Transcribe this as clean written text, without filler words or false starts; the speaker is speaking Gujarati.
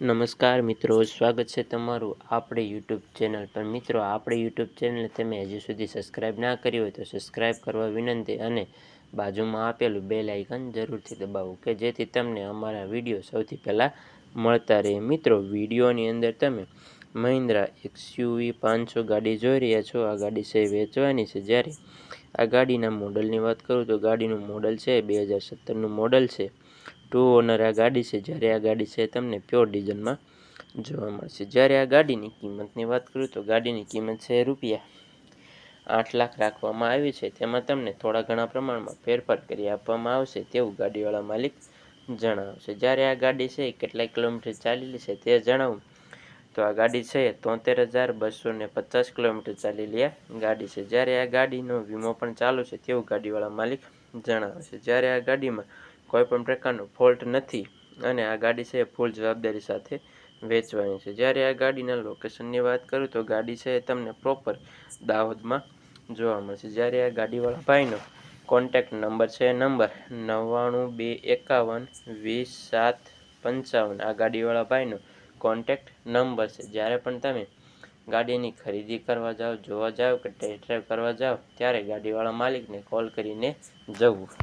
નમસ્કાર મિત્રો, સ્વાગત છે તમારું આપણે યુટ્યુબ ચેનલ પર। મિત્રો, આપણે યુટ્યુબ ચેનલ તમે હજી સુધી સબસ્ક્રાઇબ ના કરી હોય તો સબસ્ક્રાઇબ કરવા વિનંતી અને બાજુમાં આપેલું બેલ આઇકન જરૂરથી દબાવો કે જેથી તમને અમારા વિડીયો સૌથી પહેલાં મળતા રહે। મિત્રો, વિડીયોની અંદર તમે મહિન્દ્રા એક્સયુવી 500 ગાડી જોઈ રહ્યા છો। આ ગાડી છે વેચવાની છે। જ્યારે આ ગાડીના મોડલની વાત કરું તો ગાડીનું મોડલ છે 2017નું મોડલ છે। 2 ઓનર આ ગાડી છે। જ્યારે આ ગાડી છે તમને પ્યોર ડીઝલમાં જોવા મળશે। જ્યારે આ ગાડીની કિંમતની વાત કરું તો ગાડીની કિંમત છે ₹8 લાખ રાખવામાં આવી છે। તેમાં તમને થોડા ઘણા પ્રમાણમાં ફેરફાર કરી આપવામાં આવશે તેવું ગાડીવાળા માલિક જણાવશે। જ્યારે આ ગાડી છે કેટલા કિલોમીટર ચાલેલી છે તે જણાવું તો આ ગાડી છે 73,250 કિલોમીટર ચાલેલી આ ગાડી છે। જ્યારે આ ગાડીનો વીમો પણ ચાલુ છે તેવું ગાડીવાળા માલિક જણાવે છે। જ્યારે આ ગાડીમાં કોઈ પણ પ્રકારનો ફોલ્ટ નથી અને આ ગાડી છે ફૂલ જવાબદારી સાથે વેચવાની છે। જ્યારે આ ગાડીના લોકેશનની વાત કરું તો ગાડી છે તમને પ્રોપર દાહોદમાં જોવા મળશે। જ્યારે આ ગાડીવાળા ભાઈનો કોન્ટેક્ટ નંબર છે નંબર 9925120755। આ ગાડીવાળા ભાઈનો કોન્ટેક્ટ નંબર છે। જ્યારે પણ તમે ગાડીની ખરીદી કરવા જાઓ, જોવા જાઓ કે ટેસ્ટ ડ્રાઈવ કરવા જાઓ ત્યારે ગાડીવાળા માલિકને કોલ કરીને જવું।